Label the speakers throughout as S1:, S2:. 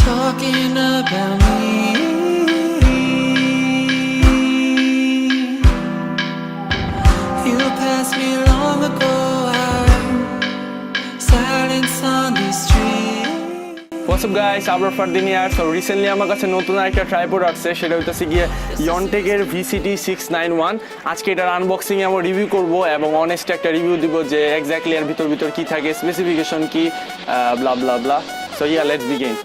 S1: talking about me. You passed me long ago, silence on the street.
S2: What's up guys, আবার ফারদিন ইয়ার। So recently আমার কাছে নতুন একটা tripod আসছে, সেটা হচ্ছে গিয়ে Yunteng VCT 691। আজকে এটার আনবক্সিং এবং রিভিউ করব এবং অনেস্ট একটা রিভিউ দিব যে এক্স্যাক্টলি এর ভিতর কি থাকে, স্পেসিফিকেশন কি, blah blah blah. So yeah, let's begin.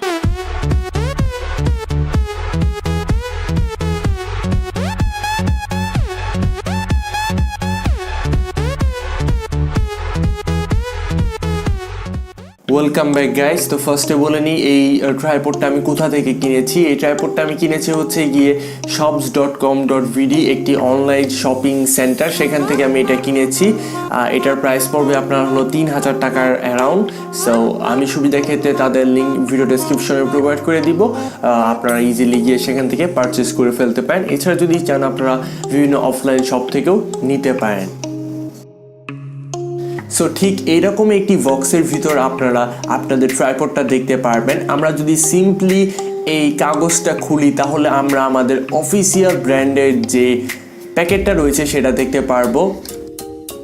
S2: Welcome back guys. তো ফার্স্টে বলে নিই এই ট্রাইপডটা আমি কোথা থেকে কিনেছি। এই ট্রাইপডটা আমি কিনেছি হচ্ছে গিয়ে shops.com.vd, একটি অনলাইন শপিং সেন্টার, সেখান থেকে আমি এটা কিনেছি। এটার প্রাইস পড়বে আপনার হলো 3000 টাকার অ্যারাউন্ড। সো আমি সুবিধা ক্ষেত্রে তাদের লিঙ্ক ভিডিও ডেসক্রিপশনে প্রোভাইড করে দিব, আপনারা ইজিলি গিয়ে সেখান থেকে পারচেস করে ফেলতে পারেন। এছাড়া যদি চান আপনারা বিভিন্ন অফলাইন শপ থেকেও নিতে পারেন। সো ঠিক এইরকম একটি বক্সের ভিতর আপনারা আপনাদের ট্রাইপডটা দেখতে পারবেন। আমরা যদি সিম্পলি এই কাগজটা খুলি তাহলে আমরা আমাদের অফিসিয়াল ব্র্যান্ডের যে প্যাকেটটা রয়েছে সেটা দেখতে পারবো।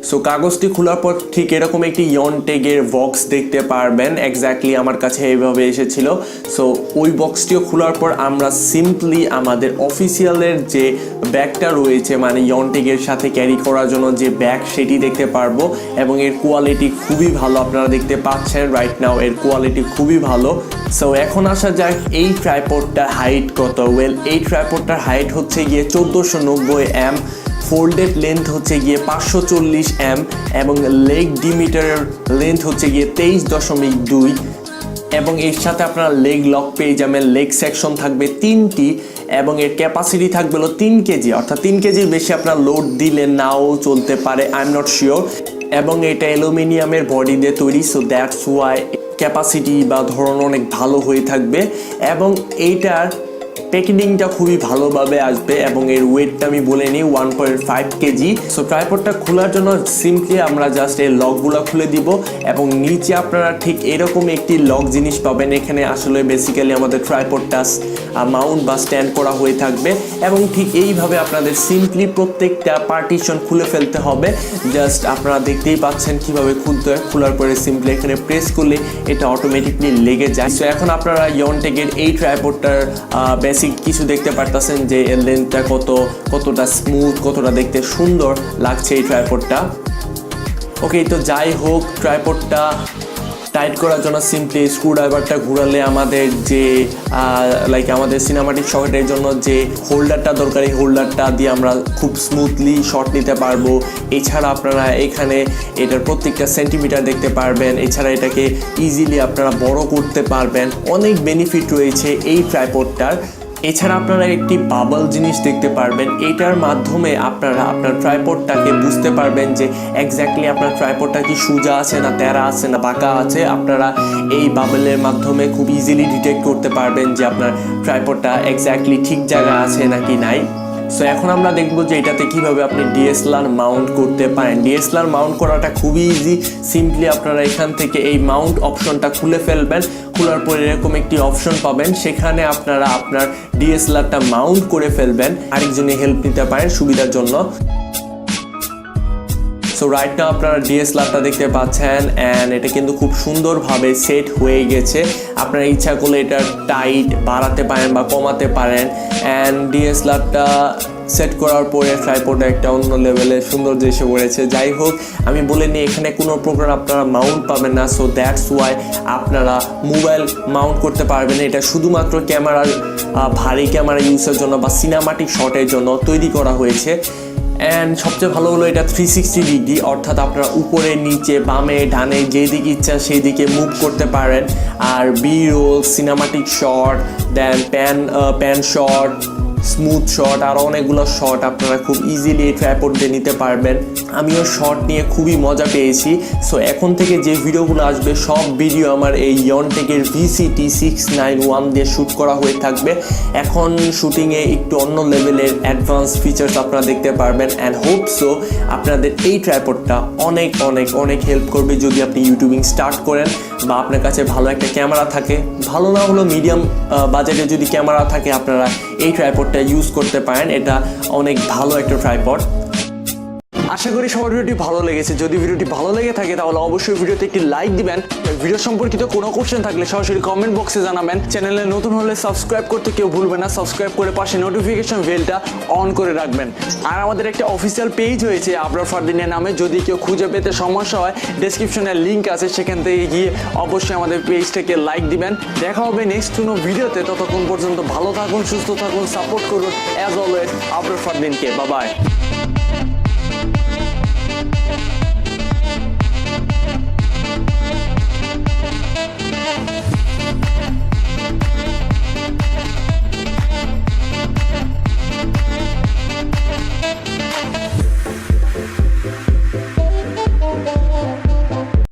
S2: সো কাগজটি খোলার পর ঠিক এরকম একটি Yunteng এর বক্স দেখতে পারবেন। এক্স্যাক্টলি আমার কাছে এইভাবে এসেছিল। সো ওই বক্সটিও খোলার পর আমরা সিম্পলি আমাদের অফিসিয়ালের যে ব্যাগটা রয়েছে, মানে Yunteng এর সাথে ক্যারি করার জন্য যে ব্যাগ, সেটি দেখতে পারবো। এবং এর কোয়ালিটি খুবই ভালো, আপনারা দেখতে পাচ্ছেন রাইট নাও এর কোয়ালিটি খুবই ভালো। সো এখন আসা যাক এই ট্রাইপডটার হাইট কত। ওয়েল, এই ট্রাইপডটার হাইট হচ্ছে গিয়ে 1490 এম, ফোল্ডেড লেন্থ হচ্ছে গিয়ে 540 এম এবং লেগ ডিমিটারের লেন্থ হচ্ছে গিয়ে 23.2 এবং এর সাথে আপনারা লেগ লক পেয়ে যাবেন। লেগ সেকশন থাকবে 3টি এবং এর ক্যাপাসিটি থাকবে হলো 3 কেজি, অর্থাৎ 3 কেজির বেশি আপনার লোড দিলে নাও চলতে পারে, আই এম নট শিওর। এবং এটা অ্যালুমিনিয়ামের বডি দিয়ে তৈরি, সো দ্যাটস ওয়াই ক্যাপাসিটি বা ধরন অনেক ভালো হয়ে থাকবে। এবং এইটার প্যাকেজিংটা খুবই ভালোভাবে আসবে এবং এর ওয়েটটা আমি বলে নিই 1.5 কেজি। সো ট্রাইপডটা খোলার জন্য সিম্পলি আমরা জাস্ট এই লকগুলো খুলে দিব এবং নিচে আপনারা ঠিক এরকম একটি লক জিনিস পাবেন। এখানে আসলে বেসিক্যালি আমাদের ট্রাইপডটা মাউন্ট বা স্ট্যান্ড করা হয়ে থাকবে এবং ঠিক এইভাবে আপনাদের সিম্পলি প্রত্যেকটা পার্টিশন খুলে ফেলতে হবে। জাস্ট আপনারা দেখতেই পাচ্ছেন কিভাবে খুলতে হয়। খোলার পরে সিম্পলি এখানে প্রেস করলে এটা অটোমেটিকলি লেগে যায়। সো এখন আপনারা Yunteng এর এই ট্রাইপডটার বেসিক কিছু দেখতে পারতেছেন যে এর লেন্থটা কতটা স্মুথ, কতটা দেখতে সুন্দর লাগছে এই ট্রাইপডটা। ওকে, তো যাই হোক, ট্রাইপডটা টাইট করার জন্য সিম্পলি স্ক্রুড্রাইভারটা ঘুরালে আমাদের যে আমাদের সিনেমাটিক শটের জন্য যে হোল্ডারটা দরকার, এই হোল্ডারটা দিয়ে আমরা খুব স্মুথলি শট নিতে পারবো। এছাড়া আপনারা এখানে এটার প্রত্যেকটা সেন্টিমিটার দেখতে পারবেন। এছাড়া এটাকে ইজিলি আপনারা বড় করতে পারবেন। অনেক বেনিফিট রয়েছে এই ট্রাইপডটার। এছাড়া আপনারা একটি বাবল জিনিস দেখতে পারবেন। এটার মাধ্যমে আপনারা আপনার ট্রাইপডটাকে বুঝতে পারবেন যে এক্স্যাক্টলি আপনার ট্রাইপডটা কি সোজা আছে না তেরা আছে না বাঁকা আছে। আপনারা এই বাবলের মাধ্যমে খুব ইজিলি ডিটেক্ট করতে পারবেন যে আপনার ট্রাইপডটা এক্স্যাক্টলি ঠিক জায়গা আছে নাকি নাই। সো এখন আমরা দেখব যে এটাতে কিভাবে আপনি ডিএসএলআর মাউন্ট করতে পারেন। ডিএসএলআর মাউন্ট করাটা খুবই ইজি। সিম্পলি আপনারা এখান থেকে এই মাউন্ট অপশনটা খুলে ফেলবেন। খোলার পরে এরকম একটি অপশন পাবেন, সেখানে আপনারা আপনার ডিএসএলআরটা মাউন্ট করে ফেলবেন। আরেকজনে হেল্প নিতে পারেন সুবিধার জন্য। সো রাইট নাও আপনারা ডিএসএলআরটা দেখতে পাচ্ছেন অ্যান্ড এটা কিন্তু খুব সুন্দরভাবে সেট হয়ে গেছে। আপনারা ইচ্ছা করলে এটা টাইট বাড়াতে পারেন বা কমাতে পারেন। অ্যান্ড ডিএসএলআরটা সেট করার পরে ট্রাইপডে একটা অন্য লেভেলের সৌন্দর্য এসে পড়েছে। যাই হোক, আমি বলে নিই এখানে কোনো প্রকার আপনারা মাউন্ট পাবেন না। সো দ্যাটস ওয়াই আপনারা মোবাইল মাউন্ট করতে পারবেন। এটা শুধুমাত্র ক্যামেরার ভারী ক্যামেরা ইউজের জন্য বা সিনেমাটিক শটের জন্য তৈরি করা হয়েছে। অ্যান্ড সবচেয়ে ভালো হলো এটা 360 ডিগ্রি, অর্থাৎ আপনারা উপরে নিচে বামে ডানে যেদিকে ইচ্ছা সেই দিকে মুভ করতে পারেন। আর বি রোল, সিনেমাটিক শট, দেন প্যান শট, স্মুথ শট, আরও অনেকগুলো শট আপনারা খুব ইজিলি এই ট্রাইপড দিয়ে নিতে পারবেন। আমিও শট নিয়ে খুবই মজা পেয়েছি। সো এখন থেকে যে ভিডিওগুলো আসবে সব ভিডিও আমার এই Yunteng VCT 691 দিয়ে শ্যুট করা হয়ে থাকবে। এখন শুটিংয়ে একটু অন্য লেভেলের অ্যাডভান্স ফিচার্স আপনারা দেখতে পারবেন। অ্যান্ড হোপ সো আপনাদের এই ট্রাইপডটা অনেক অনেক অনেক হেল্প করবে যদি আপনি ইউটিউবিং স্টার্ট করেন বা আপনার কাছে ভালো একটা ক্যামেরা থাকে, ভালো না হলেও মিডিয়াম বাজেটে যদি ক্যামেরা থাকে আপনারা এই ট্রাইপডটা ইউজ করতে পারেন। এটা অনেক ভালো একটা ট্রাইপড। আশা করি সবার ভিডিওটি ভালো লেগেছে। যদি ভিডিওটি ভালো লেগে থাকে তাহলে অবশ্যই ভিডিওতে একটি লাইক দিবেন। ভিডিও সম্পর্কিত কোনো কোশ্চেন থাকলে সরাসরি কমেন্ট বক্সে জানাবেন। চ্যানেলে নতুন হলে সাবস্ক্রাইব করতে কেউ ভুলবেন না, সাবস্ক্রাইব করে পাশে নোটিফিকেশন বেলটা অন করে রাখবেন। আর আমাদের একটা অফিসিয়াল পেজ হয়েছে আবরার ফারদিনের নামে, যদি কেউ খুঁজে পেতে সমস্যা হয় ডেসক্রিপশনে লিঙ্ক আছে, সেখান থেকে গিয়ে অবশ্যই আমাদের পেজটাকে লাইক দিবেন। দেখা হবে নেক্সট কোনো ভিডিওতে। ততক্ষণ পর্যন্ত ভালো থাকুন, সুস্থ থাকুন, সাপোর্ট করুন অ্যাজ অলওয়েজ আবরার ফারদিনকে। Bye by.